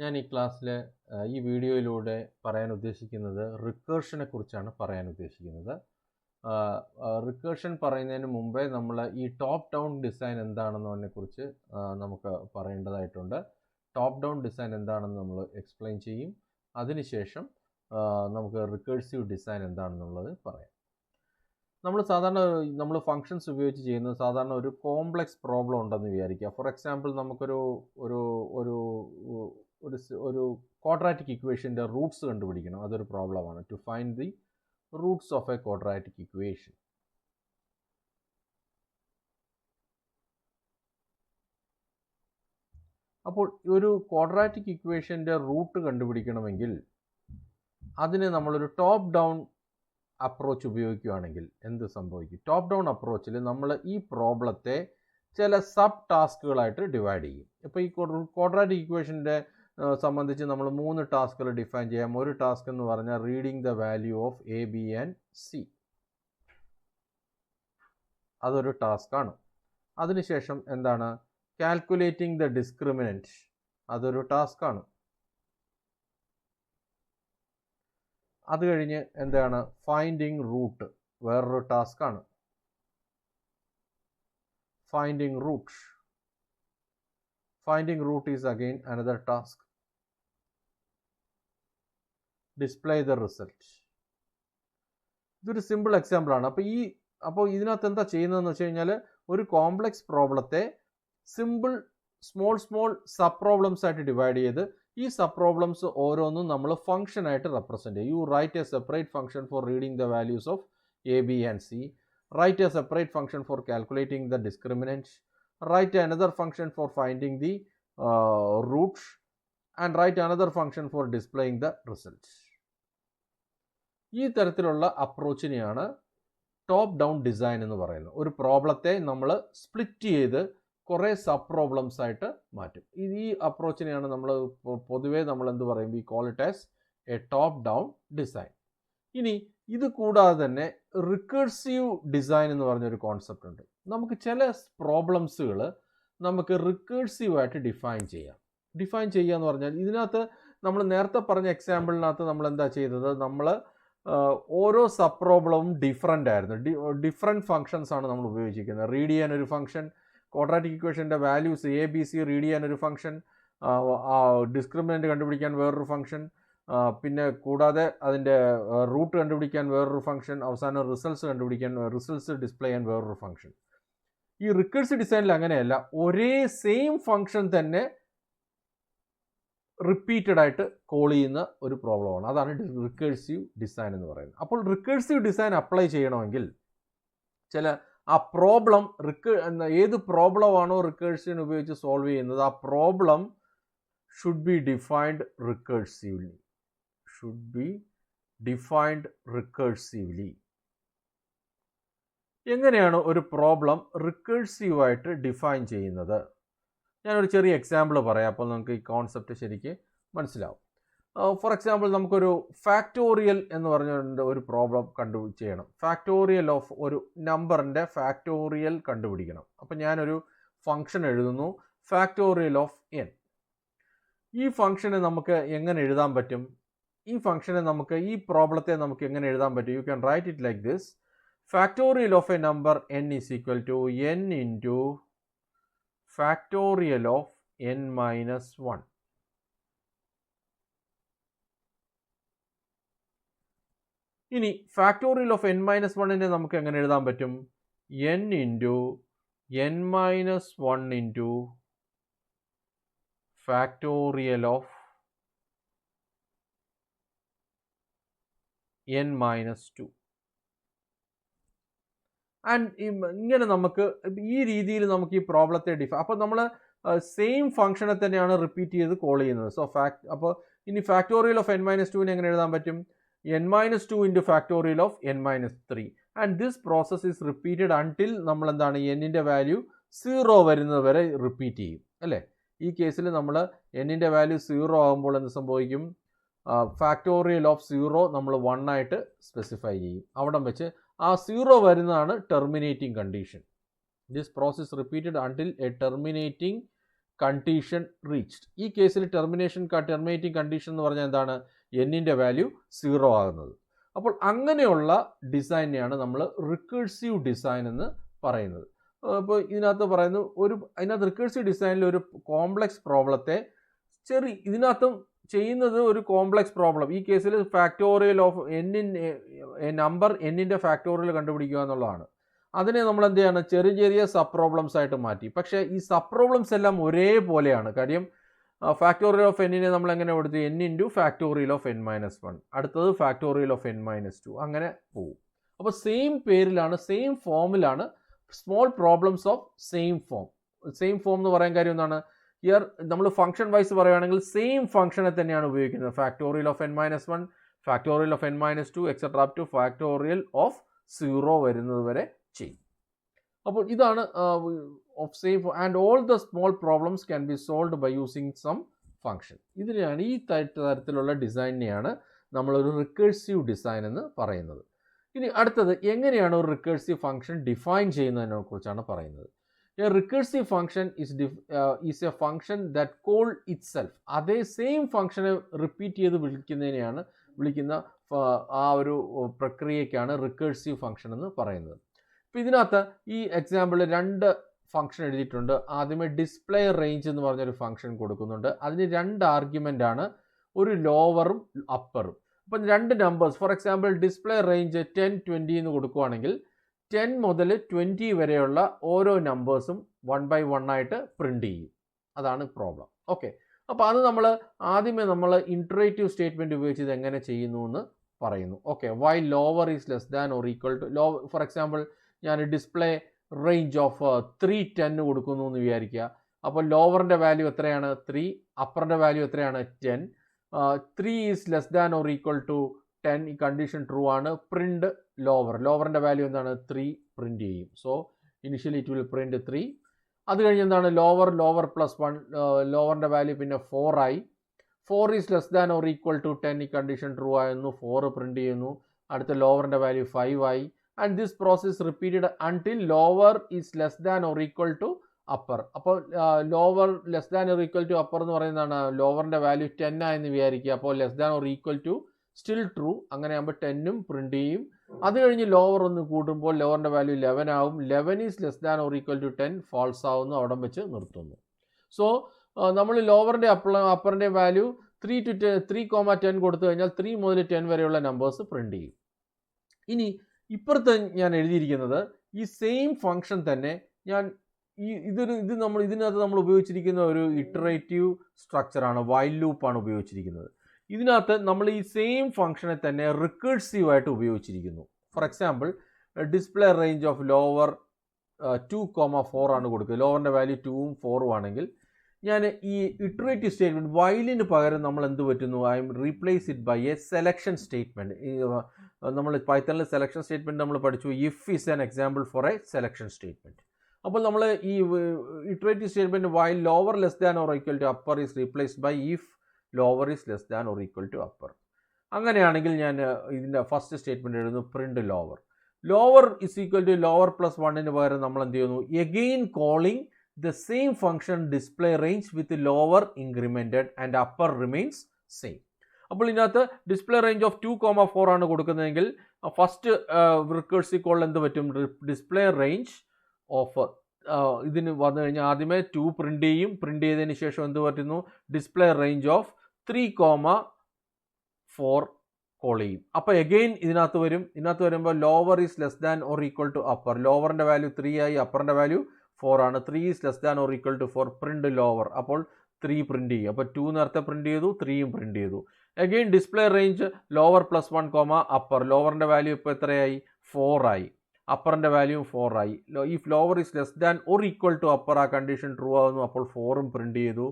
ഞാൻ ഈ ക്ലാസ്സിൽ ഈ വീഡിയോയിലൂടെ പറയാൻ ഉദ്ദേശിക്കുന്നത് റിക്കേർഷനെ കുറിച്ചാണ് പറയാൻ ഉദ്ദേശിക്കുന്നത്. റിക്കേർഷൻ പറയുന്നതിന് മുമ്പേ നമ്മൾ ഈ ടോപ്പ് ഡൗൺ ഡിസൈൻ എന്താണെന്നതിനെക്കുറിച്ച് നമുക്ക് പറയേണ്ടതായിട്ടുണ്ട്. ടോപ്പ് ഡൗൺ ഡിസൈൻ എന്താണെന്ന് നമ്മൾ എക്സ്പ്ലെയിൻ ചെയ്യും. അതിനുശേഷം നമുക്ക് റിക്കേഴ്സീവ് ഡിസൈൻ എന്താണെന്നുള്ളത് പറയാം. നമ്മൾ ഫങ്ഷൻസ് ഉപയോഗിച്ച് ചെയ്യുന്നത് സാധാരണ ഒരു കോംപ്ലക്സ് പ്രോബ്ലം ഉണ്ടെന്ന് വിചാരിക്കുക. ഫോർ എക്സാമ്പിൾ നമുക്കൊരു ഒരു ഒരു ഒരു ക്വാഡ്രാറ്റിക് ഇക്വേഷൻ്റെ റൂട്ട്സ് കണ്ടുപിടിക്കണം. അതൊരു പ്രോബ്ലമാണ്. To find the roots of a quadratic equation. അപ്പോൾ ഒരു ക്വാഡ്രാറ്റിക് ഇക്വേഷൻ്റെ റൂട്ട് കണ്ടുപിടിക്കണമെങ്കിൽ അതിന് നമ്മളൊരു ടോപ്പ് ഡൗൺ അപ്രോച്ച് ഉപയോഗിക്കുകയാണെങ്കിൽ എന്ത് സംഭവിക്കും? ടോപ്പ് ഡൗൺ അപ്രോച്ചിൽ നമ്മൾ ഈ പ്രോബ്ലത്തെ ചില സബ് ടാസ്കുകളായിട്ട് ഡിവൈഡ് ചെയ്യും. ഇപ്പോൾ ഈ ക്വാഡ്രാറ്റിക് ഇക്വേഷൻ്റെ സംബന്ധിച്ച് നമ്മൾ 3 ടാസ്കുകൾ ഡിഫൈൻ ചെയ്യാം. ഒരു ടാസ്ക് എന്ന് പറഞ്ഞാൽ reading the value of a, b and c. അതൊരു ടാസ്ക്കാണ്. അതിനുശേഷം എന്താണ്? Calculating the discriminant. അതൊരു ടാസ്ക്കാണ്. അത് കഴിഞ്ഞ് എന്താണ്? ഫൈൻഡിങ് റൂട്ട്, വേറൊരു ടാസ്ക്കാണ്. Finding root is again another task. Display the result. ഇതൊരു സിമ്പിൾ എക്സാമ്പിൾ ആണ്. അപ്പോൾ ഇതിനകത്ത് എന്താ ചെയ്യുന്നതെന്ന് വെച്ച് കഴിഞ്ഞാൽ ഒരു കോംപ്ലക്സ് പ്രോബ്ലത്തെ സിമ്പിൾ സ്മോൾ സബ് പ്രോബ്ലംസ് ആയിട്ട് ഡിവൈഡ് ചെയ്ത് ഈ സബ് പ്രോബ്ലംസ് ഓരോന്നും നമ്മൾ ഫംഗ്ഷൻ ആയിട്ട് റെപ്രസെൻറ്റ് ചെയ്യും. You write a separate function for reading the values of a, b and c. Write a separate function for calculating the discriminant. Write another function for finding the root and write another function for displaying the result. ഈ തരത്തിലുള്ള അപ്രോച്ചിനെയാണ് top down design എന്ന് പറയുന്നത്. ഒരു പ്രോബ്ലത്തെ നമ്മൾ split ചെയ്ത് കുറേ sub problems ആയിട്ട് മാറ്റും. ഈ അപ്രോച്ചിനെയാണ് പൊതുവേ നമ്മൾ എന്ത് പറയും? We call it as A top down design. ഇനി ഇത് കൂടാതെ തന്നെ റിക്കേഴ്സീവ് ഡിസൈൻ എന്ന് പറഞ്ഞൊരു കോൺസെപ്റ്റ് ഉണ്ട്. നമുക്ക് ചില പ്രോബ്ലംസുകൾ നമുക്ക് റിക്കേഴ്സീവായിട്ട് ഡിഫൈൻ ചെയ്യുക എന്ന് പറഞ്ഞാൽ ഇതിനകത്ത് നമ്മൾ നേരത്തെ പറഞ്ഞ എക്സാമ്പിളിനകത്ത് നമ്മൾ എന്താ ചെയ്തത്? നമ്മൾ ഓരോ സബ് പ്രോബ്ലവും ഡിഫറൻ്റ് ആയിരുന്നു. ഡിഫറെൻറ്റ് ഫങ്ഷൻസ് ആണ് നമ്മൾ ഉപയോഗിച്ചിരിക്കുന്നത്. റീഡ് ചെയ്യാൻ ഒരു ഫംഗ്ഷൻ, ക്വാഡ്രാറ്റിക് ഇക്വേഷൻ്റെ values a, b, c read ചെയ്യാൻ ഒരു ഫംഗ്ഷൻ, ഡിസ്ക്രിമിനൻ്റ് കണ്ടുപിടിക്കാൻ വേറൊരു ഫംഗ്ഷൻ, പിന്നെ കൂടാതെ അതിൻ്റെ റൂട്ട് കണ്ടുപിടിക്കാൻ വേറൊരു ഫംഗ്ഷൻ, അവസാനം റിസൾട്ട്സ് ഡിസ്പ്ലേ ചെയ്യാൻ വേറൊരു ഫംഗ്ഷൻ. ഈ റിക്കേഴ്സീവ് ഡിസൈനിൽ അങ്ങനെയല്ല. ഒരേ സെയിം ഫംഗ്ഷൻ തന്നെ റിപ്പീറ്റഡ് ആയിട്ട് കോൾ ചെയ്യുന്ന ഒരു പ്രോബ്ലമാണ്. അതാണ് റിക്കേഴ്സീവ് ഡിസൈൻ എന്ന് പറയുന്നത്. അപ്പോൾ റിക്കേഴ്സീവ് ഡിസൈൻ അപ്ലൈ ചെയ്യണമെങ്കിൽ ആ പ്രോബ്ലം ഏത് പ്രോബ്ലമാണോ റിക്കേഴ്സീവിന് ഉപയോഗിച്ച് സോൾവ് ചെയ്യുന്നത് ആ problem should be defined recursively. എങ്ങനെയാണ് ഒരു പ്രോബ്ലം റിക്കേഴ്സീവായിട്ട് ഡിഫൈൻ ചെയ്യുന്നത്? ഞാനൊരു ചെറിയ എക്സാമ്പിൾ പറയാം. അപ്പോൾ നമുക്ക് ഈ കോൺസെപ്റ്റ് ശരിക്ക് മനസ്സിലാവും. ഫോർ എക്സാമ്പിൾ നമുക്കൊരു ഫാക്ടോറിയൽ എന്ന് പറഞ്ഞ ഒരു പ്രോബ്ലം ചെയ്യണം. ഫാക്ടോറിയൽ ഓഫ് ഒരു നമ്പറിൻ്റെ ഫാക്ടോറിയൽ കണ്ടുപിടിക്കണം. അപ്പം ഞാനൊരു ഫംഗ്ഷൻ എഴുതുന്നു, ഫാക്ടോറിയൽ ഓഫ് n. ഈ ഫംഗ്ഷനെ നമുക്ക് എങ്ങനെ എഴുതാൻ പറ്റും? ഈ പ്രോബ്ലത്തെ നമുക്ക് എങ്ങനെ എഴുതാൻ പറ്റും? You can write it like this. Factorial of a number n is equal to n into factorial of n minus 1. ഇനി ഫാക്ടോറിയൽ ഓഫ് n മൈനസ് 1നെ നമുക്ക് എങ്ങനെ എഴുതാൻ പറ്റും? n into n minus 1 into factorial of n minus 2. And ഇങ്ങനെ നമുക്ക് ഈ രീതിയിൽ നമുക്ക് ഈ പ്രോബ്ലത്തെ അപ്പോൾ നമ്മൾ സെയിം ഫംഗ്ഷനെ തന്നെയാണ് റിപ്പീറ്റ് ചെയ്ത് കോൾ ചെയ്യുന്നത്. അപ്പോൾ ഇനി ഫാക്ടോറിയൽ ഓഫ് n മൈനസ് 2നെ എങ്ങനെ എഴുതാൻ പറ്റും? n minus 2 into factorial of n minus 3. And this process is repeated until നമ്മൾ എന്താണ് n-ൻ്റെ വാല്യൂ 0 വരുന്നത് വരെ റിപ്പീറ്റ് ചെയ്യും അല്ലേ? ഈ കേസിൽ നമ്മൾ n-ൻ്റെ വാല്യൂ 0 ആകുമ്പോൾ എന്ത് സംഭവിക്കും? ഫാക്ടോറിയൽ ഓഫ് 0 നമ്മൾ 1 ആയിട്ട് സ്പെസിഫൈ ചെയ്യും. അവിടം വെച്ച് ആ 0 വരുന്നതാണ് terminating condition. This process repeated until a terminating condition reached. ഈ കേസിൽ ടെർമിനേറ്റിംഗ് കണ്ടീഷൻ എന്ന് പറഞ്ഞാൽ എന്താണ്? എന്നിൻ്റെ വാല്യൂ 0 ആകുന്നത്. അപ്പോൾ അങ്ങനെയുള്ള ഡിസൈനെയാണ് നമ്മൾ റിക്കേഴ്സീവ് ഡിസൈൻ എന്ന് പറയുന്നത്. അപ്പോൾ ഇതിനകത്ത് പറയുന്നു അതിനകത്ത് റിക്കേഴ്സീവ് ഡിസൈനിൽ ഒരു കോംപ്ലക്സ് പ്രോബ്ലത്തെ ഇതിനകത്തും ചെയ്യുന്നത് ഒരു കോംപ്ലക്സ് പ്രോബ്ലം. ഈ കേസിൽ ഫാക്ടോറിയൽ ഓഫ് നമ്പർ എന്നിൻ്റെ ഫാക്ടോറിയൽ കണ്ടുപിടിക്കുക എന്നുള്ളതാണ്. അതിനെ നമ്മൾ എന്ത് ചെയ്യണം? ചെറിയ സബ് പ്രോബ്ലംസ് ആയിട്ട് മാറ്റി. പക്ഷേ ഈ സബ് പ്രോബ്ലംസ് എല്ലാം ഒരേപോലെയാണ്. കാര്യം ഫാക്ടോറിയൽ ഓഫ് എന്നിനെ നമ്മൾ എങ്ങനെ കൊടുത്തു? n into factorial of n-1, അടുത്തത് ഫാക്ടോറിയൽ ഓഫ് n-2, അങ്ങനെ പോകും. അപ്പോൾ സെയിം പേരിലാണ്, സെയിം ഫോമിലാണ് small problems of same form എന്ന് പറയാൻ കാര്യം എന്താണ്? ഹിയർ നമ്മൾ ഫംഗ്ഷൻ വൈസ് പറയുകയാണെങ്കിൽ സെയിം ഫംഗ്ഷനെ തന്നെയാണ് ഉപയോഗിക്കുന്നത്. Factorial of n-1, factorial of n-2 etcetera up to factorial of 0 വരുന്നത് വരെ ചെയ്യും. അപ്പോൾ ഇതാണ് of same and all the small problems can be solved by using some function. ഇതിനെയാണ്, ഈ തരത്തിലുള്ള ഡിസൈനിനെയാണ് നമ്മളൊരു റിക്കേഴ്സീവ് ഡിസൈൻ എന്ന് പറയുന്നത്. ഇനി അടുത്തത് എങ്ങനെയാണ് ഒരു റിക്കേഴ്സീവ് ഫംഗ്ഷൻ ഡിഫൈൻ ചെയ്യുന്നതിനെ കുറിച്ചാണ് പറയുന്നത്. A recursive function is A function that call it self. അതേ സെയിം ഫംഗ്ഷനെ റിപ്പീറ്റ് ചെയ്ത് വിളിക്കുന്ന ആ ഒരു പ്രക്രിയയ്ക്കാണ് റിക്കേഴ്സീവ് ഫംഗ്ഷൻ എന്ന് പറയുന്നത്. ഇപ്പോൾ ഇതിനകത്ത് ഈ എക്സാമ്പിളിൽ 2 ഫംഗ്ഷൻ എഴുതിയിട്ടുണ്ട്. ആദ്യമേ ഡിസ്പ്ലേ റേഞ്ച് എന്ന് പറഞ്ഞൊരു ഫംഗ്ഷൻ കൊടുക്കുന്നുണ്ട്. അതിന് 2 ആർഗ്യുമെൻ്റ് ആണ്, ഒരു ലോവറും അപ്പറും. അപ്പം 2 numbers, four example display range 10, 20 എന്ന് കൊടുക്കുകയാണെങ്കിൽ 10 മുതൽ 20 വരെയുള്ള ഓരോ നമ്പേഴ്സും 1 by 1 ആയിട്ട് പ്രിൻ്റ് ചെയ്യും. അതാണ് പ്രോബ്ലം. ഓക്കെ, അപ്പോൾ അത് ആദ്യമേ നമ്മൾ ഇൻട്രേറ്റീവ് സ്റ്റേറ്റ്മെൻറ്റ് ഉപയോഗിച്ച് ഇത് എങ്ങനെ ചെയ്യുന്നു എന്ന് പറയുന്നു. Okay, why lower is less than or equal to for example ഞാൻ ഡിസ്പ്ലേ റേഞ്ച് ഓഫ് 310 കൊടുക്കുന്നു എന്ന് വിചാരിക്കുക. അപ്പോൾ ലോവറിൻ്റെ വാല്യൂ എത്രയാണ്? 3. അപ്പറിൻ്റെ വാല്യൂ എത്രയാണ്? 10. 3 is less than or equal to 10. ഈ കണ്ടീഷൻ ട്രൂ ആണ്. പ്രിൻ്റ് ലോവറിൻ്റെ വാല്യൂ എന്താണ്? 3 പ്രിൻ്റ് ചെയ്യും. So initially it will print 3. അത് കഴിഞ്ഞ് എന്താണ്? ലോവർ പ്ലസ് 1, ലോവറിൻ്റെ വാല്യൂ പിന്നെ 4 ആയി. 4 is less than or equal to 10. ഈ കണ്ടീഷൻ ട്രൂ ആയിരുന്നു. 4 പ്രിൻ്റ് ചെയ്യുന്നു. അടുത്ത ലോവറിൻ്റെ വാല്യൂ 5 ആയി. and this process repeated until lower is less than or equal to upper. അപ്പോൾ lower less than or equal to upper എന്ന് പറയുന്നതാണ്. ലോവറിൻ്റെ വാല്യൂ 10 ആയെന്ന് വിചാരിക്കുക. അപ്പോൾ less than or equal to still true, അങ്ങനെ ആകുമ്പോൾ 10 പ്രിൻ്റ് ചെയ്യും. അത് കഴിഞ്ഞ് ലോവർ ഒന്ന് കൂട്ടുമ്പോൾ ലോവറിൻ്റെ വാല്യൂ 11 ആവും. 11 is less than or equal to 10 false ആവുന്നു, അവിടെ വെച്ച് നിർത്തുന്നു. സോ നമ്മൾ ലോവറിൻ്റെ അപ്പറിൻ്റെ വാല്യൂ 3,10 കൊടുത്തു കഴിഞ്ഞാൽ 3 മുതൽ 10 വരെയുള്ള നമ്പേഴ്സ് പ്രിൻ്റ് ചെയ്യും. ഇനി ഇപ്പുറത്ത് ഞാൻ എഴുതിയിരിക്കുന്നത് ഈ സെയിം ഫംഗ്ഷൻ തന്നെ ഇതിനകത്ത് നമ്മൾ ഉപയോഗിച്ചിരിക്കുന്ന ഒരു ഇറ്ററേറ്റീവ് സ്ട്രക്ചറാണ്, വൈൽ ലൂപ്പാണ് ഉപയോഗിച്ചിരിക്കുന്നത്. ഇതിനകത്ത് നമ്മൾ ഈ സെയിം ഫംഗ്ഷനെ തന്നെ റിക്കേഴ്സീവ് ആയിട്ട് ഉപയോഗിച്ചിരിക്കുന്നു. For example display range of lower 2,4 ആണ് കൊടുക്കുക. ലോവറിൻ്റെ വാല്യൂ 2ഉം 4ഉം ആണെങ്കിൽ ഞാൻ ഈ ഇറ്ററേറ്റീവ് സ്റ്റേറ്റ്മെൻറ്റ് വൈലിന് പകരം നമ്മൾ എന്ത് പറ്റുന്നു? I am replace it by a selection statement. നമ്മൾ പൈത്തണിൽ സെലക്ഷൻ സ്റ്റേറ്റ്മെൻറ്റ് നമ്മൾ പഠിച്ചു. If is an example for a selection statement. അപ്പോൾ നമ്മൾ ഈ iterative statement while lower less than or equal to upper is replaced by if lower is less than or equal to upper. അങ്ങനെയാണെങ്കിൽ ഞാൻ ഇതിൻ്റെ first statement എഴുതുന്നു print lower is equal to lower plus 1ന് പകരം നമ്മൾ എന്ത് ചെയ്യുന്നു? Again calling the same function display range with lower incremented and upper remains same. അപ്പോൾ ഇതിനകത്ത് ഡിസ്പ്ലേ റേഞ്ച് ഓഫ് 2,4 ആണ് കൊടുക്കുന്നതെങ്കിൽ ഫസ്റ്റ് റിക്കേഴ്സീവ് കോളിൽ എന്ത് പറ്റും? ഡിസ്പ്ലേ റേഞ്ച് ഓഫ് ഇതിന് വന്നു കഴിഞ്ഞാൽ ആദ്യമേ 2 പ്രിൻ്റ് ചെയ്യും. പ്രിൻ്റ് ചെയ്തതിന് ശേഷം എന്ത് പറ്റുന്നു? ഡിസ്പ്ലേ റേഞ്ച് ഓഫ് 3,4 കോൾ ചെയ്യും. അപ്പോൾ എഗെയിൻ ഇതിനകത്ത് വരുമ്പോൾ lower is less than or equal to upper. ലോവറിൻ്റെ വാല്യൂ 3 ആയി, അപ്പറിൻ്റെ വാല്യൂ 4 ആണ്. 3 is less than or equal to 4 print lower. അപ്പോൾ 3 പ്രിൻ്റ് ചെയ്യും. അപ്പോൾ 2 നേരത്തെ പ്രിൻ്റ് ചെയ്തു, 3യും പ്രിൻ്റ് ചെയ്തു. Again display range lower plus 1, upper. ലോവറിൻ്റെ വാല്യൂ ഇപ്പോൾ എത്രയായി? 4 ആയി. അപ്പറിൻ്റെ വാല്യൂ 4 ആയി. If lower is less than or equal to upper, ആ കണ്ടീഷൻ ട്രൂ ആകുന്നു. അപ്പോൾ 4ഉം പ്രിൻ്റ് ചെയ്തു.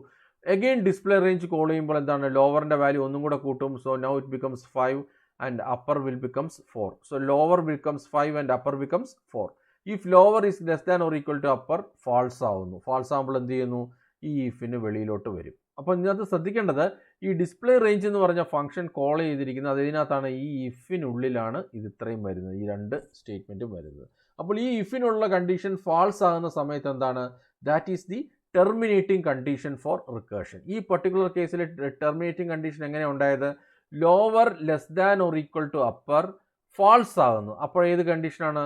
അഗെയിൻ ഡിസ്പ്ലേ റേഞ്ച് കോൾ ചെയ്യുമ്പോൾ എന്താണ്? ലോവറിൻ്റെ വാല്യൂ ഒന്നും കൂടെ കൂട്ടും. So now it becomes 5 and upper will becomes 4. So lower becomes 5 and upper becomes 4. If lower is less than or equal to upper false ആവുന്നു. ഫാൾസ് ആകുമ്പോൾ എന്ത് ചെയ്യുന്നു? ഈ ഇഫിന് വെളിയിലോട്ട് വരും. അപ്പോൾ ഇതിനകത്ത് ശ്രദ്ധിക്കേണ്ടത് ഈ ഡിസ്പ്ലേ റേഞ്ച് എന്ന് പറഞ്ഞ ഫംഗ്ഷൻ കോൾ ചെയ്തിരിക്കുന്നത് അതിനകത്താണ്. ഈ ഇഫിനുള്ളിലാണ് ഇത് ഇത്രയും വരുന്നത്, ഈ 2 സ്റ്റേറ്റ്മെൻറ്റും വരുന്നത്. അപ്പോൾ ഈ ഇഫിനുള്ള കണ്ടീഷൻ ഫാൾസ് ആകുന്ന സമയത്ത് എന്താണ്? That is the terminating condition for recursion. ഈ പർട്ടിക്കുലർ കേസിൽ ടെർമിനേറ്റിംഗ് കണ്ടീഷൻ എങ്ങനെ ഉണ്ടായത്? Lower less than or equal to upper false ആകുന്നു. അപ്പോൾ ഏത് കണ്ടീഷനാണ്?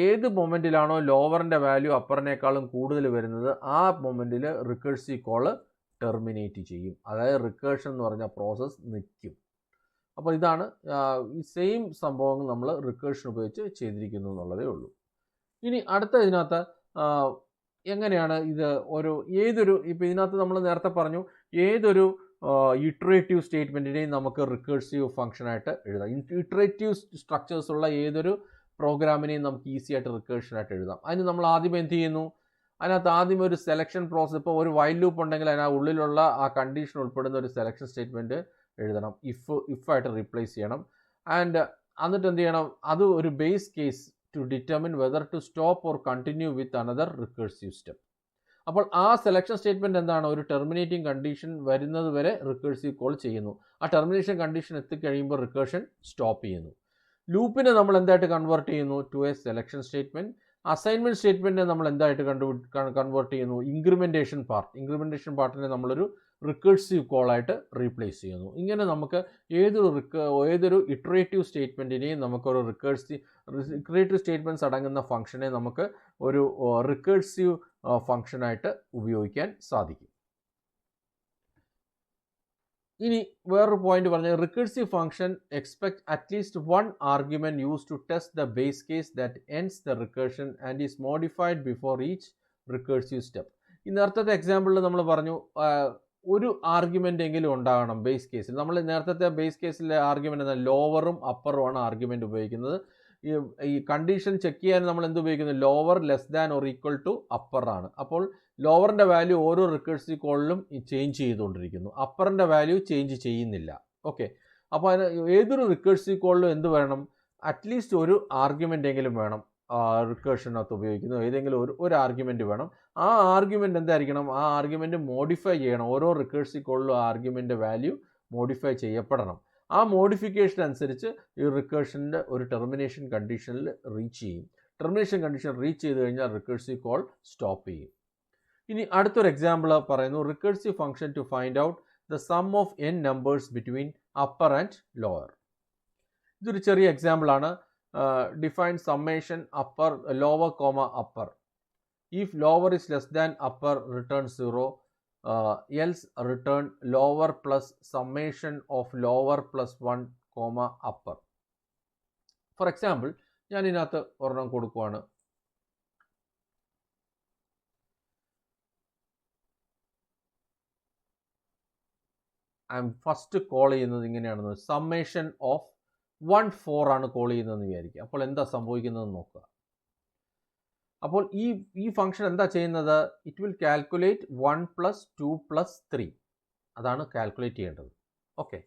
ഏത് മൊമെൻറ്റിലാണോ ലോവറിൻ്റെ വാല്യൂ അപ്പറിനേക്കാളും കൂടുതൽ വരുന്നത് ആ മൊമെൻറ്റിൽ റിക്കേഴ്സീവ് കോള് ടെർമിനേറ്റ് ചെയ്യും. അതായത് റിക്കേർഷൻ എന്ന് പറഞ്ഞ പ്രോസസ്സ് നിൽക്കും. അപ്പോൾ ഇതാണ് ഈ സെയിം സംഭവങ്ങൾ നമ്മൾ റിക്കേർഷൻ ഉപയോഗിച്ച് ചെയ്തിരിക്കുന്നു എന്നുള്ളതേ ഉള്ളൂ. ഇനി അടുത്ത ഇതിനകത്ത് എങ്ങനെയാണ് ഇത് ഇപ്പോൾ ഇതിനകത്ത് നമ്മൾ നേരത്തെ പറഞ്ഞു ഏതൊരു ഇറ്ററേറ്റീവ് സ്റ്റേറ്റ്മെൻറ്റിനെയും നമുക്ക് റിക്കേഴ്സീവ് ഫംഗ്ഷനായിട്ട് എഴുതാം. ഇറ്ററേറ്റീവ് സ്ട്രക്ചേഴ്സ് ഉള്ള ഏതൊരു പ്രോഗ്രാമിനെയും നമുക്ക് ഈസി ആയിട്ട് റിക്കേർഷനായിട്ട് എഴുതാം. അതിന് നമ്മൾ ആദ്യം എന്ത് ചെയ്യുന്നു? അതിനകത്ത് ആദ്യം ഒരു സെലക്ഷൻ പ്രോസസ്സ്, ഇപ്പോൾ ഒരു വൈൽ ലൂപ്പ് ഉണ്ടെങ്കിൽ അതിനകത്ത് ഉള്ളിലുള്ള ആ കണ്ടീഷൻ ഉൾപ്പെടുന്ന ഒരു സെലക്ഷൻ സ്റ്റേറ്റ്മെൻറ്റ് എഴുതണം. ഇഫ് ആയിട്ട് റീപ്ലേസ് ചെയ്യണം. ആൻഡ് എന്നിട്ട് എന്ത് ചെയ്യണം? അത് ഒരു base case to determine whether to stop or continue with another recursive step. അപ്പോൾ ആ സെലക്ഷൻ സ്റ്റേറ്റ്മെൻറ്റ് എന്താണ്? ഒരു ടെർമിനേറ്റിംഗ് കണ്ടീഷൻ വരുന്നത് വരെ റിക്കേഴ്സീവ് കോൾ ചെയ്യുന്നു. ആ ടെർമിനേഷൻ കണ്ടീഷൻ എത്തിക്കഴിയുമ്പോൾ റിക്കേർഷൻ സ്റ്റോപ്പ് ചെയ്യുന്നു. ലൂപ്പിനെ നമ്മൾ എന്തായിട്ട് കൺവേർട്ട് ചെയ്യുന്നു? To a selection statement. Assignment സ്റ്റേറ്റ്മെൻറ്റിനെ നമ്മൾ എന്തായിട്ട് കൺവേർട്ട് ചെയ്യുന്നു? ഇൻക്രിമെൻറ്റേഷൻ പാർട്ടിനെ നമ്മളൊരു റിക്കേഴ്സീവ് കോളായിട്ട് റീപ്ലേസ് ചെയ്യുന്നു. ഇങ്ങനെ നമുക്ക് ഏതൊരു ഇറ്ററേറ്റീവ് സ്റ്റേറ്റ്മെൻറ്റിനെയും നമുക്കൊരു ഇറ്ററേറ്റീവ് സ്റ്റേറ്റ്മെൻറ്റ്സ് അടങ്ങുന്ന ഫംഗ്ഷനെ നമുക്ക് ഒരു റിക്കേഴ്സീവ് ഫംഗ്ഷനായിട്ട് ഉപയോഗിക്കാൻ സാധിക്കും. ഇനി വേറൊരു പോയിന്റ് പറഞ്ഞാൽ recursive function expect at least one argument use to test the base case that ends the recursion and is modified before each recursive step. ഈ നേരത്തെ എക്സാമ്പിളിൽ നമ്മൾ പറഞ്ഞു ഒരു ആർഗ്യുമെൻ്റ് എങ്കിലും ഉണ്ടാകണം ബേസ് കേസിൽ. നമ്മൾ നേരത്തെ ബേസ് കേസിലെ ആർഗ്യുമെൻ്റ് എന്നാൽ ലോവറും അപ്പറുമാണ് ആർഗ്യുമെൻ്റ് ഉപയോഗിക്കുന്നത്. ഈ കണ്ടീഷൻ ചെക്ക് ചെയ്യാൻ നമ്മൾ എന്ത് ഉപയോഗിക്കുന്നു? Lower less than or equal to upper ആണ്. അപ്പോൾ ലോവറിൻ്റെ വാല്യൂ ഓരോ റിക്കേഴ്സീവ് കോളിലും ചേഞ്ച് ചെയ്തുകൊണ്ടിരിക്കുന്നു, അപ്പറിൻ്റെ വാല്യൂ ചേഞ്ച് ചെയ്യുന്നില്ല. ഓക്കെ, അപ്പോൾ അതിന് ഏതൊരു റിക്കേഴ്സീവ് കോളിലും എന്ത് വേണം? അറ്റ്ലീസ്റ്റ് ഒരു ആർഗ്യുമെൻ്റ് എങ്കിലും വേണം. റിക്കേർഷനകത്ത് ഉപയോഗിക്കുന്നു ഏതെങ്കിലും ഒരു ആർഗ്യുമെൻ്റ് വേണം. ആ ആർഗ്യുമെൻ്റ് എന്തായിരിക്കണം? ആ ആർഗ്യുമെൻ്റ് മോഡിഫൈ ചെയ്യണം. ഓരോ റിക്കേഴ്സീവ് കോളിലും ആ ആർഗ്യുമെൻ്റ് വാല്യൂ മോഡിഫൈ ചെയ്യപ്പെടണം. ആ മോഡിഫിക്കേഷൻ അനുസരിച്ച് ഈ റിക്കേർഷൻ്റെ ഒരു ടെർമിനേഷൻ കണ്ടീഷനിൽ റീച്ച് ചെയ്യും. ടെർമിനേഷൻ കണ്ടീഷൻ റീച്ച് ചെയ്ത് കഴിഞ്ഞാൽ റിക്കേഴ്സീവ് കോൾ സ്റ്റോപ്പ് ചെയ്യും. ഇനി അടുത്തൊരു എക്സാമ്പിൾ പറയുന്നു, recursive function to find out the sum of n numbers between upper and lower. ഇതൊരു ചെറിയ എക്സാമ്പിളാണ്. Define summation upper lower comma upper. If lower is less than upper return 0, else return lower plus summation of lower plus 1 comma upper. For example, ഞാൻ ഇതിനകത്ത് ഒരെണ്ണം കൊടുക്കുവാണ്. I M first call ചെയ്യുന്നത് ഇങ്ങനെയാണെന്ന്, summation of 1 4 ആണ് call ചെയ്യുന്നതെന്ന് വിചാരിക്കുക. അപ്പോൾ എന്താ സംഭവിക്കുന്നതെന്ന് നോക്കുക. അപ്പോൾ ഈ ഫംഗ്ഷൻ എന്താ ചെയ്യുന്നത്? It will calculate 1 + 2 + 3. അതാണ് കാൽക്കുലേറ്റ് ചെയ്യേണ്ടത്. ഓക്കെ,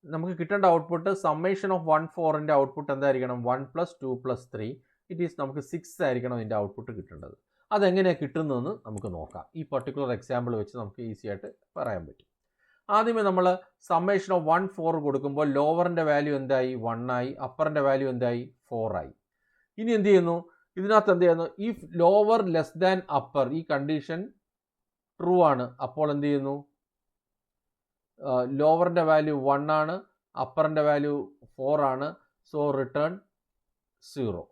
നമുക്ക് കിട്ടേണ്ട ഔട്ട്പുട്ട് സമ്മേഷൻ ഓഫ് 1 4ൻ്റെ ഔട്ട്പുട്ട് എന്തായിരിക്കണം? 1 + 2 + 3 ഇറ്റ് ഈസ് നമുക്ക് 6 ആയിരിക്കണം ഇതിൻ്റെ ഔട്ട്പുട്ട് കിട്ടേണ്ടത്. അതെങ്ങനെയാണ് കിട്ടുന്നതെന്ന് നമുക്ക് നോക്കാം. ഈ പർട്ടിക്കുലർ എക്സാമ്പിൾ വെച്ച് നമുക്ക് ഈസി ആയിട്ട് പറയാൻ പറ്റും. ആദ്യമേ നമ്മൾ സമ്മേഷൻ ഓഫ് 1 4 കൊടുക്കുമ്പോൾ ലോവറിൻ്റെ വാല്യൂ എന്തായി? 1 ആയി. അപ്പറിൻ്റെ വാല്യൂ എന്തായി? 4 ആയി. ഇനി എന്ത് ചെയ്യുന്നു? ഇതിനകത്ത് എന്ത് ചെയ്യുന്നു? If lower less than upper, ഈ കണ്ടീഷൻ ട്രൂ ആണ്. അപ്പോൾ എന്ത് ചെയ്യുന്നു? ലോവറിൻ്റെ വാല്യൂ 1 ആണ്, അപ്പറിൻ്റെ വാല്യൂ 4 ആണ്. So return 0.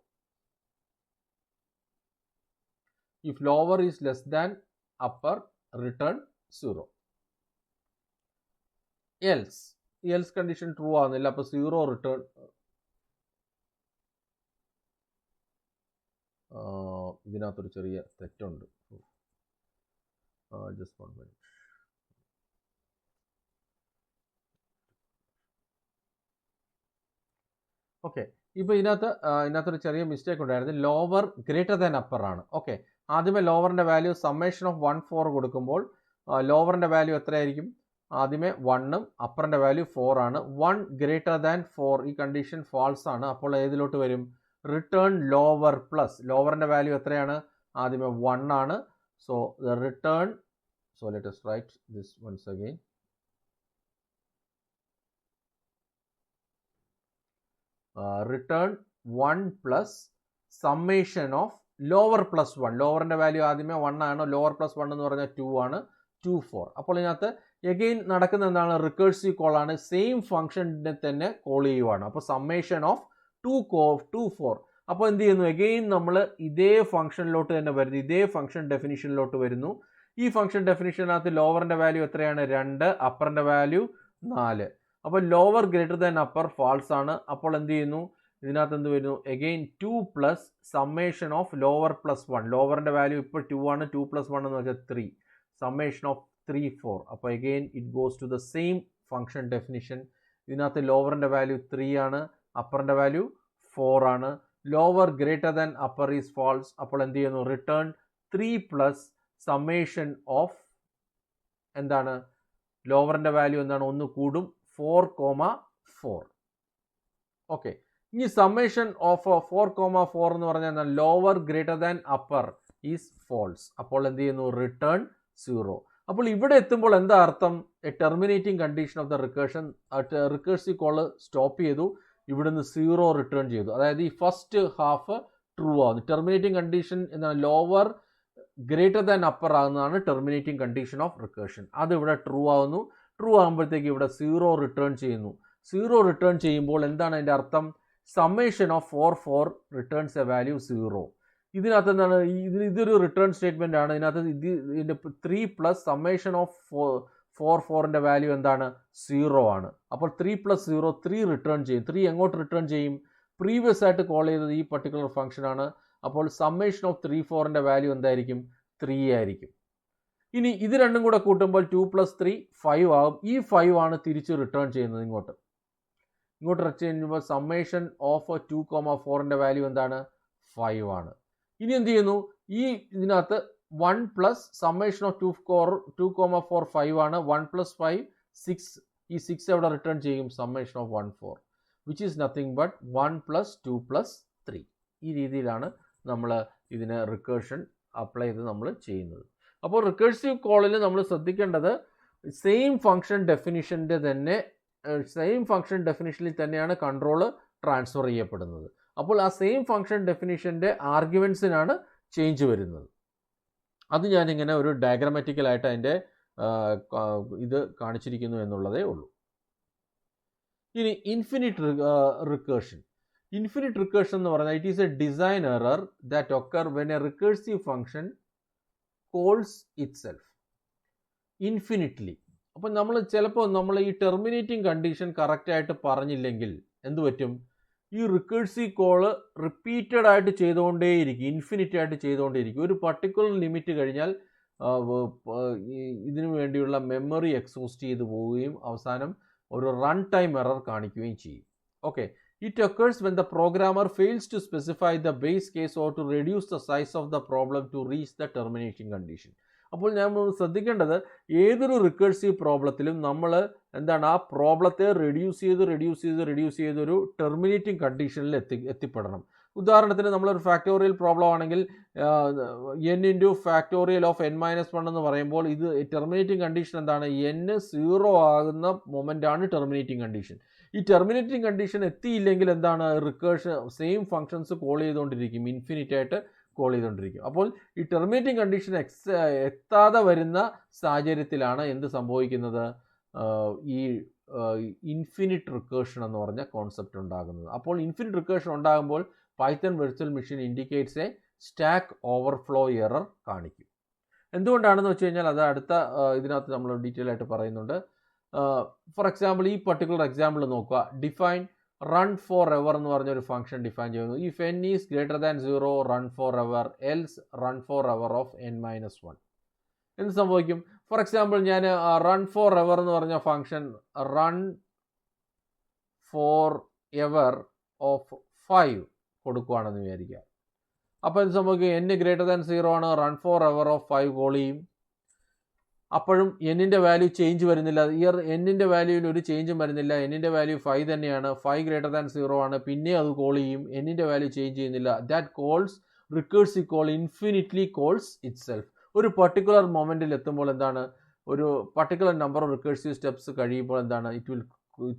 If lower is less than upper return 0. Else condition true ആകുന്നില്ല, അപ്പോൾ 0 റിട്ടേൺ. ഇതിനകത്തൊരു ചെറിയ തെറ്റുണ്ട്. Just 1 minute. ഓക്കെ, ഇപ്പോൾ ഇതിനകത്തൊരു ചെറിയ മിസ്റ്റേക്ക് ഉണ്ടായിരുന്നു. ലോവർ ഗ്രേറ്റർ ദാൻ അപ്പർ ആണ്. ഓക്കെ, ആദ്യമേ ലോവറിൻ്റെ വാല്യൂ സമ്മേഷൻ ഓഫ് 1 4 കൊടുക്കുമ്പോൾ ലോവറിൻ്റെ വാല്യൂ എത്രയായിരിക്കും? ആദ്യമേ 1ഉം അപ്പറിൻ്റെ വാല്യൂ 4 ആണ്. 1 ഗ്രേറ്റർ ദാൻ 4, ഈ കണ്ടീഷൻ ഫാൾസ് ആണ്. അപ്പോൾ ഏതിലോട്ട് വരും? Return lower plus. ലോവറിൻ്റെ വാല്യൂ എത്രയാണ്? ആദ്യമേ 1 ആണ്. So the return, so let us write this once again. Return 1 plus summation of lower plus 1, ലോവറിൻ്റെ വാല്യൂ ആദ്യമേ 1 ആണ്, ലോവർ പ്ലസ് 1 എന്ന് പറഞ്ഞാൽ 2 ആണ്, 2 4. അപ്പോൾ ഇതിനകത്ത് എഗെയിൻ നടക്കുന്ന എന്താണ്, റിക്കേഴ്സീവ് കോൾ ആണ്, സെയിം ഫംഗ്ഷനെ തന്നെ കോൾ ചെയ്യുവാണ്. അപ്പോൾ സമ്മേഷൻ ഓഫ് 2 4. അപ്പോൾ എന്ത് ചെയ്യുന്നു, എഗെയിൻ നമ്മൾ ഇതേ ഫംഗ്ഷനിലോട്ട് തന്നെ വരുന്നു, ഇതേ ഫംഗ്ഷൻ ഡെഫിനിഷനിലോട്ട് വരുന്നു. ഈ ഫംഗ്ഷൻ ഡെഫിനിഷനകത്ത് ലോവറിൻ്റെ വാല്യൂ എത്രയാണ്, 2, അപ്പറിൻ്റെ വാല്യൂ 4. അപ്പോൾ lower greater than upper false ആണ്. അപ്പോൾ എന്ത് ചെയ്യുന്നു, ഇതിനകത്ത് എന്ത് വരുന്നു, again 2 plus summation of lower plus 1. ലോവറിൻ്റെ വാല്യൂ ഇപ്പോൾ 2 ആണ്, 2 പ്ലസ് 1 എന്ന് വെച്ചാൽ 3, സമ്മേഷൻ ഓഫ് 3 4. അപ്പോൾ again it goes to the same function definition. ഇതിനകത്ത് ലോവറിൻ്റെ വാല്യൂ 3 ആണ്, അപ്പറിൻ്റെ വാല്യൂ 4 ആണ്. Lower greater than upper is false. അപ്പോൾ എന്ത് ചെയ്യുന്നു, റിട്ടേൺ 3 പ്ലസ് സമ്മേഷൻ ഓഫ് എന്താണ്, ലോവറിൻ്റെ വാല്യൂ എന്താണ്, 1 കൂടും, 4,4. ഓക്കെ, ഇനി സമ്മേഷൻ ഓഫ് 4,4 എന്ന് പറഞ്ഞാൽ lower greater than upper is false. അപ്പോൾ എന്ത് ചെയ്യുന്നു, റിട്ടേൺ 0. അപ്പോൾ ഇവിടെ എത്തുമ്പോൾ എന്താ അർത്ഥം, a terminating condition of the recursion, recursive call stop ചെയ്തു, ഇവിടുന്ന് 0 റിട്ടേൺ ചെയ്തു. അതായത് ഈ ഫസ്റ്റ് ഹാഫ് ട്രൂ ആവുന്നു. ടെർമിനേറ്റിംഗ് കണ്ടീഷൻ എന്താണ്, ലോവർ ഗ്രേറ്റർ ദാൻ അപ്പർ ആകുന്നതാണ് ടെർമിനേറ്റിംഗ് കണ്ടീഷൻ ഓഫ് റിക്കേർഷൻ. അത് ഇവിടെ ട്രൂ ആവുന്നു. ട്രൂ ആകുമ്പോഴത്തേക്ക് ഇവിടെ 0 റിട്ടേൺ ചെയ്യുന്നു. 0 റിട്ടേൺ ചെയ്യുമ്പോൾ എന്താണ് അതിൻ്റെ അർത്ഥം, summation of 4 4 returns A value 0. ഇതിനകത്ത് എന്താണ്, ഇതൊരു റിട്ടേൺ സ്റ്റേറ്റ്മെൻ്റ് ആണ്. ഇതിനകത്ത് ഇതിൻ്റെ 3 പ്ലസ് സമ്മേഷൻ ഓഫ് 4 4ൻ്റെ വാല്യൂ എന്താണ്, 0 ആണ്. അപ്പോൾ 3 പ്ലസ് 0 3 റിട്ടേൺ ചെയ്യും. 3 എങ്ങോട്ട് റിട്ടേൺ ചെയ്യും, പ്രീവിയസ് ആയിട്ട് കോൾ ചെയ്തത് ഈ പർട്ടിക്കുലർ ഫംഗ്ഷനാണ്. അപ്പോൾ സമ്മേഷൻ ഓഫ് 3 4ൻ്റെ വാല്യൂ എന്തായിരിക്കും, 3 ആയിരിക്കും. ഇനി ഇത് രണ്ടും കൂടെ കൂട്ടുമ്പോൾ 2 പ്ലസ് 3 5 ആകും. ഈ 5 ആണ് തിരിച്ച് റിട്ടേൺ ചെയ്യുന്നത് ഇങ്ങോട്ട് ചെയ്യുമ്പോൾ സമ്മേഷൻ ഓഫ് 2,4ൻ്റെ വാല്യൂ എന്താണ്, 5 ആണ്. ഇനി എന്ത് ചെയ്യുന്നു, ഈ ഇതിനകത്ത് 1 പ്ലസ് സമ്മേഷൻ ഓഫ് 2,4 5 ആണ്. 1 പ്ലസ് 5 6. ഈ 6 എവിടെ റിട്ടേൺ ചെയ്യും, summation of 1 4, which is nothing but 1 plus 2 plus 3. ഈ രീതിയിലാണ് നമ്മൾ ഇതിന് റിക്കേർഷൻ അപ്ലൈ ചെയ്ത് നമ്മൾ ചെയ്യുന്നത്. അപ്പോൾ റിക്കേഴ്സീവ് കോളിൽ നമ്മൾ ശ്രദ്ധിക്കേണ്ടത് സെയിം ഫംഗ്ഷൻ ഡെഫിനിഷനിൽ തന്നെയാണ് കൺട്രോൾ ട്രാൻസ്ഫർ ചെയ്യപ്പെടുന്നത്. അപ്പോൾ ആ സെയിം ഫംഗ്ഷൻ ഡെഫിനിഷൻ്റെ ആർഗ്യുമെൻസിനാണ് ചേഞ്ച് വരുന്നത്. അത് ഞാനിങ്ങനെ ഒരു ഡയഗ്രമാറ്റിക്കലായിട്ട് അതിൻ്റെ ഇത് കാണിച്ചിരിക്കുന്നു എന്നുള്ളതേ ഉള്ളൂ. ഇനി ഇൻഫിനിറ്റ് റിക്കേർഷൻ. ഇൻഫിനിറ്റ് റിക്കേർഷൻ എന്ന് പറഞ്ഞാൽ it is A design error that occur when A recursive function calls it self infinitely. അപ്പം നമ്മൾ ഈ ടെർമിനേറ്റിംഗ് കണ്ടീഷൻ കറക്റ്റായിട്ട് പറഞ്ഞില്ലെങ്കിൽ എന്ത് പറ്റും, ഈ റിക്കേഴ്സീവ് കോള് റിപ്പീറ്റഡ് ആയിട്ട് ചെയ്തുകൊണ്ടേയിരിക്കും, ഇൻഫിനിറ്റ് ആയിട്ട് ചെയ്തുകൊണ്ടേയിരിക്കും. ഒരു പർട്ടിക്കുലർ ലിമിറ്റ് കഴിഞ്ഞാൽ ഇതിനു വേണ്ടിയുള്ള മെമ്മറി എക്സോസ്റ്റ് ചെയ്ത് പോവുകയും അവസാനം ഒരു റൺ ടൈം എറർ കാണിക്കുകയും ചെയ്യും. Okay, it occurs when the programmer fails to specify the base case or to reduce the size of the problem to reach the terminating condition. അപ്പോൾ നമ്മൾ ശ്രദ്ധിക്കേണ്ടത് ഏതൊരു റിക്കേഴ്സീവ് പ്രോബ്ലത്തിലും നമ്മൾ എന്താണ്, ആ പ്രോബ്ലത്തെ റെഡ്യൂസ് ചെയ്ത് ഒരു ടെർമിനേറ്റിംഗ് കണ്ടീഷനിൽ എത്തിപ്പെടണം. ഉദാഹരണത്തിന് നമ്മളൊരു ഫാക്ടോറിയൽ പ്രോബ്ലം ആണെങ്കിൽ n into factorial of n-1 എന്ന് പറയുമ്പോൾ ഇത് ടെർമിനേറ്റിംഗ് കണ്ടീഷൻ എന്താണ്, n 0 ആകുന്ന മൊമെൻ്റാണ് ടെർമിനേറ്റിംഗ് കണ്ടീഷൻ. ഈ ടെർമിനേറ്റിംഗ് കണ്ടീഷൻ എത്തിയില്ലെങ്കിൽ എന്താണ്, റിക്കേർഷൻ സെയിം ഫങ്ഷൻസ് കോൾ ചെയ്തുകൊണ്ടിരിക്കും, ഇൻഫിനിറ്റ് ആയിട്ട് കോൾ ചെയ്തുകൊണ്ടിരിക്കും. അപ്പോൾ ഈ ടെർമിനേറ്റിംഗ് കണ്ടീഷൻ എത്താതെ വരുന്ന സാഹചര്യത്തിലാണ് എന്ത് സംഭവിക്കുന്നത്, ഈ ഇൻഫിനിറ്റ് റിക്കേർഷൻ എന്ന് പറഞ്ഞ കോൺസെപ്റ്റ് ഉണ്ടാകുന്നത്. അപ്പോൾ ഇൻഫിനിറ്റ് റിക്കേർഷൻ ഉണ്ടാകുമ്പോൾ Python virtual machine indicates A stack overflow error കാണിക്കും. എന്തുകൊണ്ടാണെന്ന് വെച്ച് കഴിഞ്ഞാൽ അത് അടുത്ത ഇതിനകത്ത് നമ്മൾ ഡീറ്റെയിൽ ആയിട്ട് പറയുന്നുണ്ട്. ഫോർ എക്സാമ്പിൾ ഈ പർട്ടിക്കുലർ എക്സാമ്പിൾ നോക്കുക. ഡിഫൈൻ റൺ ഫോർ എവർ എന്ന് പറഞ്ഞൊരു ഫംഗ്ഷൻ ഡിഫൈൻ ചെയ്യുന്നു. If n is greater than 0 run for ever, else run for ever of n-1. എന്ത് സംഭവിക്കും? ഫോർ എക്സാമ്പിൾ ഞാൻ റൺ ഫോർ എവർ എന്ന് പറഞ്ഞ function run for ever of 5 കൊടുക്കുകയാണെന്ന് വിചാരിക്കുക. അപ്പോൾ എന്ത് സംഭവിക്കും? n ഗ്രേറ്റർ ദാൻ 0 ആണ്, run for ever of 5 call ചെയ്യും. അപ്പോഴും എന്നിൻ്റെ വാല്യൂ ചേഞ്ച് വരുന്നില്ല. എന്നിൻ്റെ വാല്യൂവിൽ ഒരു ചേഞ്ചും വരുന്നില്ല. എന്നിൻ്റെ വാല്യൂ 5 തന്നെയാണ്. 5 ഗ്രേറ്റർ ദാൻ 0 ആണ്. പിന്നെ അത് കോൾ ചെയ്യും. എന്നിൻ്റെ വാല്യൂ ചേഞ്ച് ചെയ്യുന്നില്ല. That calls recursive call infinitely calls it self. ഒരു പർട്ടിക്കുലർ മൊമെൻറ്റിൽ എത്തുമ്പോൾ എന്താണ്, ഒരു particular number of recursive steps കഴിയുമ്പോൾ എന്താണ്, it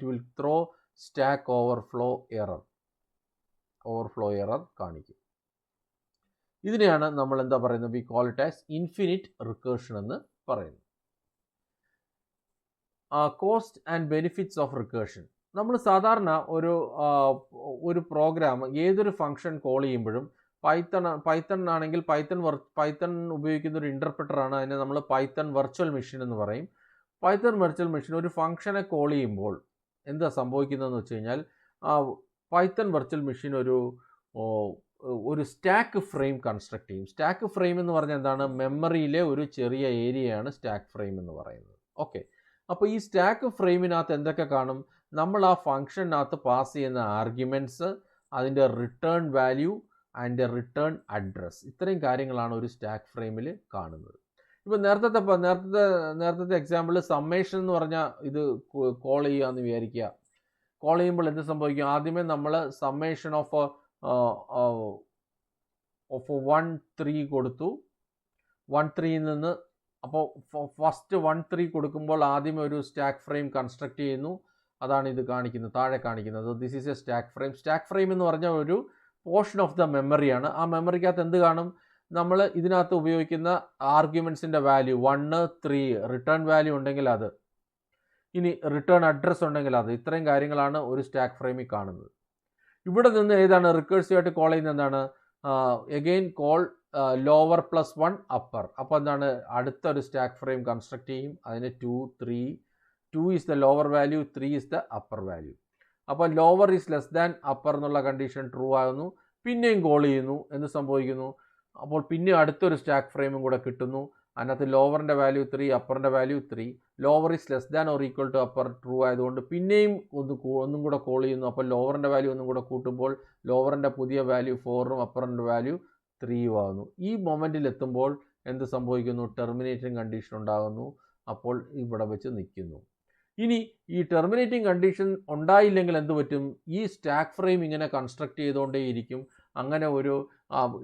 will throw stack overflow error കാണിക്കും. ഇതിനെയാണ് നമ്മൾ എന്താ പറയുന്നത്, we call it as infinite recursion എന്ന് പറയുന്നു. Cost and benefits of recursion. നമ്മൾ സാധാരണ ഒരു പ്രോഗ്രാം ഏതൊരു ഫംഗ്ഷൻ കോൾ ചെയ്യുമ്പോഴും പൈത്തൺ ആണെങ്കിൽ പൈത്തൺ ഉപയോഗിക്കുന്ന ഒരു ഇൻ്റർപ്രറ്റർ ആണ്, അതിനെ നമ്മൾ പൈത്തൺ വെർച്വൽ മെഷീൻ എന്ന് പറയും. പൈത്തൺ വെർച്വൽ മെഷീൻ ഒരു ഫംഗ്ഷനെ കോൾ ചെയ്യുമ്പോൾ എന്താ സംഭവിക്കുന്നതെന്ന് വെച്ച് കഴിഞ്ഞാൽ പൈത്തൺ വെർച്വൽ മെഷീൻ ഒരു സ്റ്റാക്ക് ഫ്രെയിം കൺസ്ട്രക്ട് ചെയ്യും. സ്റ്റാക്ക് ഫ്രെയിം എന്ന് പറഞ്ഞാൽ എന്താണ്, മെമ്മറിയിലെ ഒരു ചെറിയ ഏരിയയാണ് സ്റ്റാക്ക് ഫ്രെയിം എന്ന് പറയുന്നത്. ഓക്കെ, അപ്പോൾ ഈ സ്റ്റാക്ക് ഫ്രെയിമിനകത്ത് എന്തൊക്കെ കാണും, നമ്മൾ ആ ഫംഗ്ഷനകത്ത് പാസ് ചെയ്യുന്ന ആർഗ്യുമെൻറ്റ്സ്, അതിൻ്റെ return value and return address, ഇത്രയും കാര്യങ്ങളാണ് ഒരു സ്റ്റാക്ക് ഫ്രെയിമിൽ കാണുന്നത്. ഇപ്പോൾ നേരത്തെ എക്സാമ്പിൾ സമ്മേഷൻ എന്ന് പറഞ്ഞാൽ ഇത് കോൾ ചെയ്യുക എന്ന് വിചാരിക്കുക. കോൾ ചെയ്യുമ്പോൾ എന്ത് സംഭവിക്കും, ആദ്യമേ നമ്മൾ സമ്മേഷൻ ഓഫ് 1-3 കൊടുത്തു. 1-3 നിന്ന് അപ്പോൾ ഫസ്റ്റ് 1-3 കൊടുക്കുമ്പോൾ ആദ്യമേ ഒരു സ്റ്റാക്ക് ഫ്രെയിം കൺസ്ട്രക്ട് ചെയ്യുന്നു. അതാണ് ഇത് കാണിക്കുന്നത്, താഴെ കാണിക്കുന്നത്. This is A stack frame. Stack frame എന്ന് പറഞ്ഞാൽ ഒരു പോർഷൻ ഓഫ് ദ മെമ്മറിയാണ്. ആ മെമ്മറിക്കകത്ത് എന്ത് കാണും, നമ്മൾ ഇതിനകത്ത് ഉപയോഗിക്കുന്ന ആർഗ്യുമെൻറ്റ്സിൻ്റെ വാല്യൂ 1, 3, റിട്ടേൺ വാല്യൂ ഉണ്ടെങ്കിൽ അത്, ഇനി റിട്ടേൺ അഡ്രസ് ഉണ്ടെങ്കിൽ അത്, ഇത്രയും കാര്യങ്ങളാണ് ഒരു സ്റ്റാക്ക് ഫ്രെയിമിൽ കാണുന്നത്. ഇവിടെ നിന്ന് ഏതാണ് റിക്കേഴ്സീവ് ആയിട്ട് കോൾ ചെയ്യുന്നത്, എന്താണ്, എഗെയിൻ കോൾ ലോവർ +1 അപ്പർ. അപ്പോൾ എന്താണ്, അടുത്തൊരു സ്റ്റാക്ക് ഫ്രെയിം കൺസ്ട്രക്ട് ചെയ്യും. അതിന് 2, 3, 2 is the lower value, 3 is the upper value. അപ്പോൾ lower is less than upper എന്നുള്ള കണ്ടീഷൻ ട്രൂ ആകുന്നു. പിന്നെയും കോൾ ചെയ്യുന്നു, എന്ത് സംഭവിക്കുന്നു, അപ്പോൾ പിന്നെ അടുത്തൊരു സ്റ്റാക്ക് ഫ്രെയിമും കൂടെ കിട്ടുന്നു. അതിനകത്ത് ലോവറിൻ്റെ വാല്യൂ 3, അപ്പറിൻ്റെ value 3. Lower is less than or equal to upper true ആയതുകൊണ്ട് പിന്നെയും ഒന്നും കൂടെ കോൾ ചെയ്യുന്നു. അപ്പോൾ ലോവറിൻ്റെ വാല്യൂ ഒന്നും കൂടെ കൂട്ടുമ്പോൾ ലോവറിൻ്റെ പുതിയ വാല്യൂ 4ഉം അപ്പറിൻ്റെ വാല്യൂ 3ഉം ആകുന്നു. ഈ മൊമെൻറ്റിൽ എത്തുമ്പോൾ എന്ത് സംഭവിക്കുന്നു, ടെർമിനേറ്റിംഗ് കണ്ടീഷൻ ഉണ്ടാകുന്നു. അപ്പോൾ ഇവിടെ വെച്ച് നിൽക്കുന്നു. ഇനി ഈ ടെർമിനേറ്റിംഗ് കണ്ടീഷൻ ഉണ്ടായില്ലെങ്കിൽ എന്ത് പറ്റും, ഈ സ്റ്റാക്ക് ഫ്രെയിം ഇങ്ങനെ കൺസ്ട്രക്ട് ചെയ്തുകൊണ്ടേയിരിക്കും. അങ്ങനെ ഒരു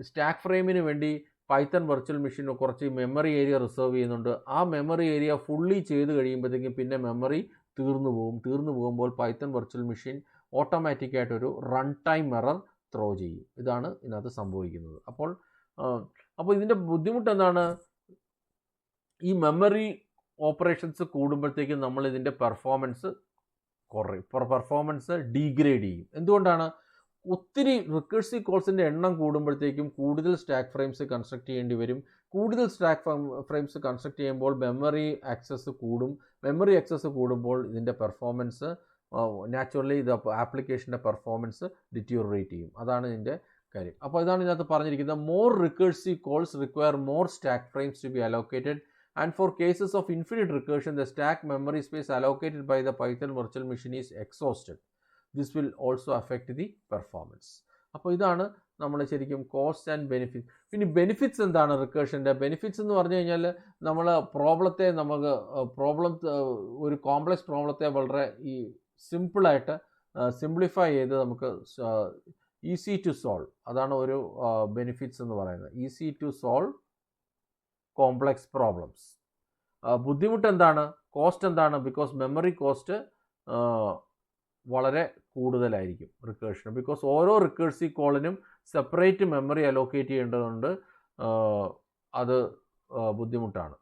സ്റ്റാക്ക് ഫ്രെയിമിന് വേണ്ടി പൈത്തൺ വെർച്വൽ മെഷീൻ കുറച്ച് മെമ്മറി ഏരിയ റിസർവ് ചെയ്യുന്നുണ്ട്. ആ മെമ്മറി ഏരിയ ഫുള്ളി ചെയ്ത് കഴിയുമ്പോഴത്തേക്കും പിന്നെ മെമ്മറി തീർന്നു പോകുമ്പോൾ പൈത്തൺ വെർച്വൽ മെഷീൻ ഓട്ടോമാറ്റിക്കായിട്ടൊരു റൺ ടൈം എറർ ത്രോ ചെയ്യും. ഇതാണ് ഇതിനകത്ത് സംഭവിക്കുന്നത്. അപ്പോൾ ഇതിൻ്റെ ബുദ്ധിമുട്ട് എന്താണ്, ഈ മെമ്മറി ഓപ്പറേഷൻസ് കൂടുമ്പോഴത്തേക്കും നമ്മൾ ഇതിൻ്റെ പെർഫോമൻസ് ഡീഗ്രേഡ് ചെയ്യും. എന്തുകൊണ്ടാണ്, ഒത്തിരി റിക്കേഴ്സീവ് കോൾസിൻ്റെ എണ്ണം കൂടുമ്പോഴത്തേക്കും കൂടുതൽ സ്റ്റാക്ക് ഫ്രെയിംസ് കൺസ്ട്രക്ട് ചെയ്യേണ്ടി വരും. കൂടുതൽ സ്റ്റാക്ക് ഫ്രെയിംസ് കൺസ്ട്രക്ട് ചെയ്യുമ്പോൾ മെമ്മറി ആക്സസ് കൂടും. മെമ്മറി ആക്സസ് കൂടുമ്പോൾ ഇതിൻ്റെ പെർഫോമൻസ് നാച്ചുറലി ഇത് ആപ്ലിക്കേഷൻ്റെ പെർഫോമൻസ് ഡിറ്റീറിയേറ്റ് ചെയ്യും. അതാണ് ഇതിൻ്റെ കാര്യം. അപ്പോൾ ഇതാണ് ഇതിനകത്ത് പറഞ്ഞിരിക്കുന്നത്, more recursive calls require more stack frames to be allocated. And for cases of infinite recursion, the stack memory space allocated by the Python virtual machine is exhausted. This will also affect the performance. അപ്പോൾ ഇതാണ് നമ്മൾ ശരിക്കും cost and benefit. പിന്നെ benefits എന്താണ് റിക്കേർഷൻ്റെ benefits എന്ന് പറഞ്ഞു കഴിഞ്ഞാൽ, നമ്മൾ ഒരു കോംപ്ലക്സ് പ്രോബ്ലത്തെ വളരെ ഈ സിമ്പിളായിട്ട് സിംപ്ലിഫൈ ചെയ്ത് നമുക്ക് ഈസി ടു സോൾവ്, അതാണ് ഒരു ബെനിഫിറ്റ്സ് എന്ന് പറയുന്നത്. Easy to solve complex problems. ബുദ്ധിമുട്ട് എന്താണ്, കോസ്റ്റ് എന്താണ്, ബിക്കോസ് മെമ്മറി കോസ്റ്റ് വളരെ കൂടുതലായിരിക്കും റിക്കേർഷന്. ബിക്കോസ് ഓരോ റിക്കേഴ്സീവ് കോളിനും സെപ്പറേറ്റ് മെമ്മറി അലോക്കേറ്റ് ചെയ്യേണ്ടതുകൊണ്ട് അത് ബുദ്ധിമുട്ടാണ്.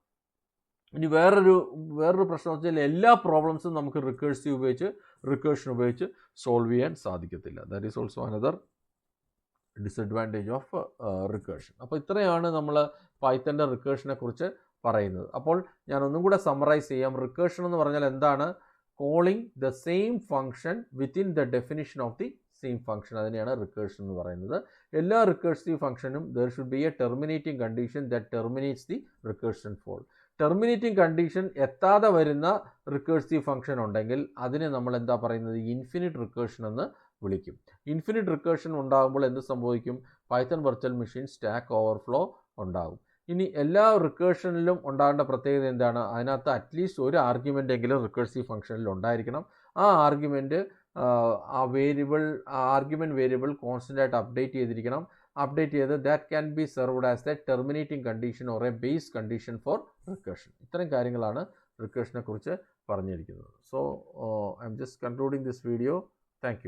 ഇനി വേറൊരു പ്രശ്നം വെച്ചാൽ എല്ലാ പ്രോബ്ലംസും നമുക്ക് റിക്കേർഷൻ ഉപയോഗിച്ച് സോൾവ് ചെയ്യാൻ സാധിക്കത്തില്ല. That is also another disadvantage of recursion. അപ്പോൾ ഇത്രയാണ് നമ്മൾ പൈത്തൻ്റെ റിക്കേർഷനെ കുറിച്ച് പറയുന്നത്. അപ്പോൾ ഞാൻ ഒന്നും കൂടെ സമ്മറൈസ് ചെയ്യാം. റിക്കേർഷൻ എന്ന് പറഞ്ഞാൽ എന്താണ്, calling the same function within the definition of the same function, അതിനെയാണ് റിക്കേർഷൻ എന്ന് പറയുന്നത്. എല്ലാ റിക്കേഴ്സീവ് ഫംഗ്ഷനും there should be a terminating condition that terminates the recursion fall. Terminating condition എത്താതെ വരുന്ന റിക്കേഴ്സീവ് ഫംഗ്ഷൻ ഉണ്ടെങ്കിൽ അതിനെ നമ്മൾ എന്താ പറയുന്നത്, ഇൻഫിനിറ്റ് റിക്കേർഷൻ എന്ന് വിളിക്കും. ഇൻഫിനിറ്റ് റിക്കേർഷൻ ഉണ്ടാകുമ്പോൾ എന്ത് സംഭവിക്കും, Python virtual machine stack overflow ഉണ്ടാകും. ഇനി എല്ലാ റിക്കേർഷനിലും ഉണ്ടാകേണ്ട പ്രത്യേകത എന്താണ്, അതിനകത്ത് അറ്റ്ലീസ്റ്റ് ഒരു ആർഗ്യുമെൻ്റ് എങ്കിലും റിക്കേർസീവ് ഫംഗ്ഷനിൽ ഉണ്ടായിരിക്കണം. ആ ആർഗ്യുമെൻറ്റ് ആർഗ്യുമെൻറ്റ് വേരിയബിൾ കോൺസ്റ്റൻ്റ് ആയിട്ട് അപ്ഡേറ്റ് ചെയ്തിരിക്കണം. അപ്ഡേറ്റ് ചെയ്ത് that can be served as A terminating condition or A base condition for recursion. ഇത്തരം കാര്യങ്ങളാണ് റിക്കേർഷനെ കുറിച്ച് പറഞ്ഞിരിക്കുന്നത്. So I am just concluding this video. Thank you.